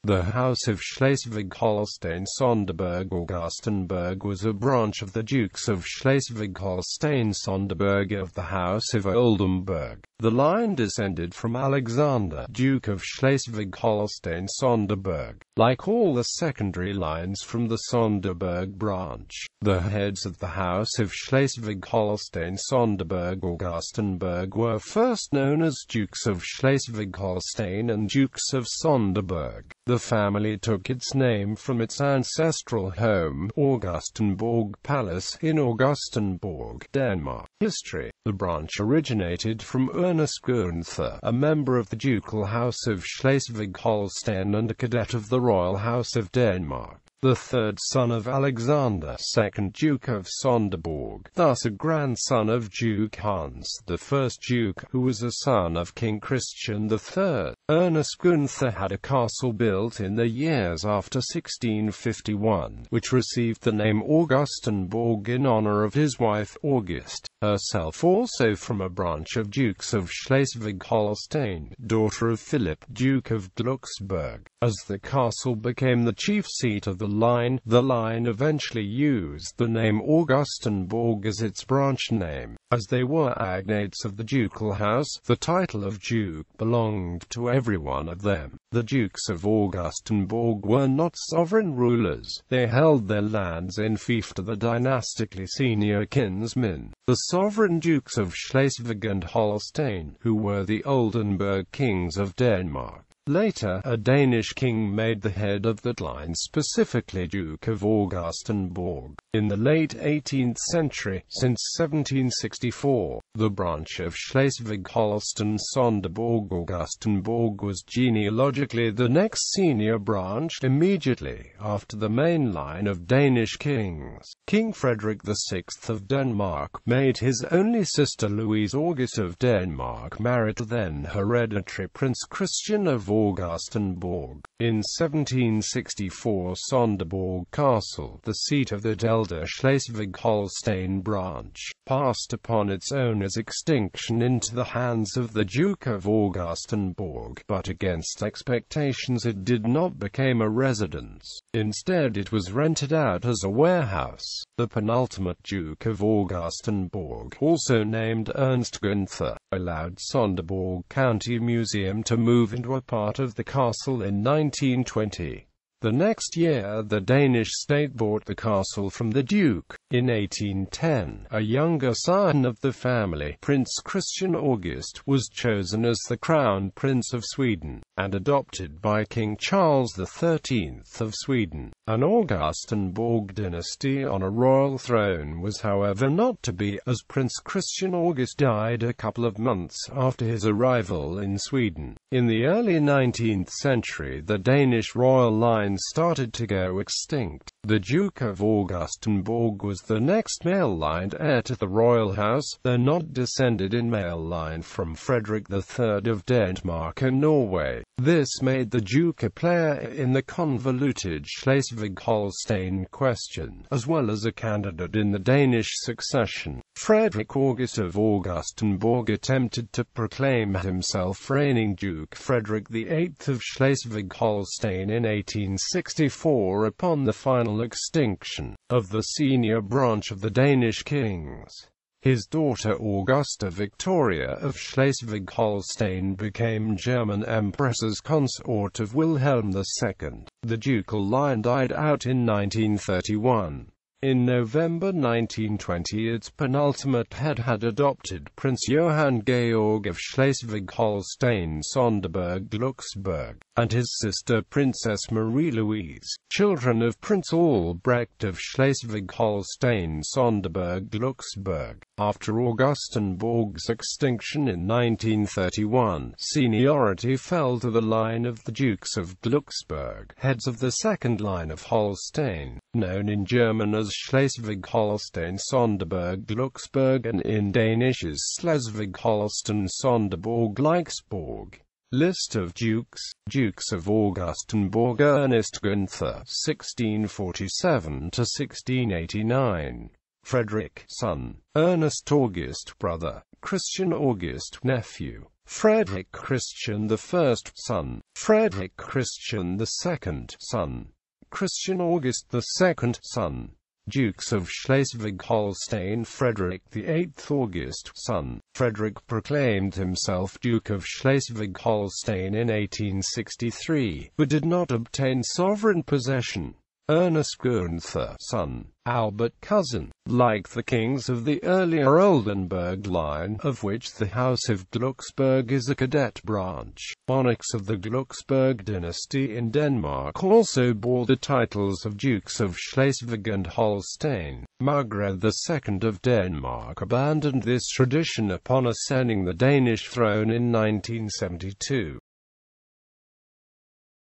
The House of Schleswig-Holstein-Sonderburg was a branch of the Dukes of Schleswig-Holstein-Sonderburg of the House of Oldenburg. The line descended from Alexander, Duke of Schleswig-Holstein-Sonderburg. Like all the secondary lines from the Sonderburg branch, the heads of the House of Schleswig-Holstein-Sonderburg-Augustenborg were first known as Dukes of Schleswig-Holstein and Dukes of Sonderburg. The family took its name from its ancestral home, Augustenborg Palace, in Augustenborg, Denmark. History. The branch originated from Ernest Gunther, a member of the ducal House of Schleswig-Holstein and a cadet of the Royal House of Denmark, the third son of Alexander, 2nd Duke of Sonderburg, thus a grandson of Duke Hans, the first Duke, who was a son of King Christian III. Ernest Gunther had a castle built in the years after 1651, which received the name Augustenborg in honor of his wife August, herself also from a branch of Dukes of Schleswig-Holstein, daughter of Philip, Duke of Glucksburg. As the castle became the chief seat of the line eventually used the name Augustenborg as its branch name. As they were agnates of the ducal house, the title of Duke belonged to every one of them. The Dukes of Augustenborg were not sovereign rulers. They held their lands in fief to the dynastically senior kinsmen, the sovereign Dukes of Schleswig and Holstein, who were the Oldenburg kings of Denmark. Later, a Danish king made the head of that line specifically Duke of Augustenborg. In the late 18th century, since 1764, the branch of Schleswig-Holstein-Sonderburg-Augustenborg was genealogically the next senior branch, immediately after the main line of Danish kings. King Frederick VI of Denmark made his only sister Louise August of Denmark marry the then hereditary Prince Christian of Augustenborg. In 1764, Sonderburg Castle, the seat of the elder Schleswig-Holstein branch, passed upon its owner's extinction into the hands of the Duke of Augustenborg, but against expectations it did not become a residence. Instead it was rented out as a warehouse. The penultimate Duke of Augustenborg, also named Ernst Gunther, allowed Sonderburg County Museum to move into a part of the castle in 1920. The next year the Danish state bought the castle from the Duke. In 1810, a younger son of the family, Prince Christian August, was chosen as the Crown Prince of Sweden, and adopted by King Charles XIII of Sweden. An Augustenborg dynasty on a royal throne was however not to be, as Prince Christian August died a couple of months after his arrival in Sweden. In the early 19th century the Danish royal line started to go extinct. The Duke of Augustenborg was the next male-line heir to the royal house, though not descended in male line from Frederick III of Denmark and Norway. This made the Duke a player in the convoluted Schleswig-Holstein question, as well as a candidate in the Danish succession. Frederick August of Augustenborg attempted to proclaim himself reigning Duke Frederick VIII of Schleswig-Holstein in 1864 upon the final extinction of the senior branch of the Danish kings. His daughter Augusta Victoria of Schleswig-Holstein became German Empress's consort of Wilhelm II. The ducal line died out in 1931. In November 1920 its penultimate head had adopted Prince Johann Georg of Schleswig-Holstein-Sonderburg-Glucksburg, and his sister Princess Marie-Louise, children of Prince Albrecht of Schleswig-Holstein-Sonderburg-Glucksburg. After Augustenborg's extinction in 1931, seniority fell to the line of the Dukes of Glucksburg, heads of the second line of Holstein, known in German as Schleswig-Holstein-Sonderburg-Glucksburg and in Danish as Schleswig-Holstein-Sonderburg-Like. List of Dukes. Dukes of Augustenborg: Ernest Gunther, 1647–1689. Frederick, son. Ernest August, brother. Christian August, nephew. Frederick Christian I, son. Frederick Christian II, son. Christian August II, son. Dukes of Schleswig-Holstein. Frederick VIII August, son. Frederick proclaimed himself Duke of Schleswig-Holstein in 1863, but did not obtain sovereign possession. Ernest Gunther, son. Albert cousin. Like the kings of the earlier Oldenburg line, of which the House of Glucksburg is a cadet branch, monarchs of the Glucksburg dynasty in Denmark also bore the titles of Dukes of Schleswig and Holstein. Margaret II of Denmark abandoned this tradition upon ascending the Danish throne in 1972.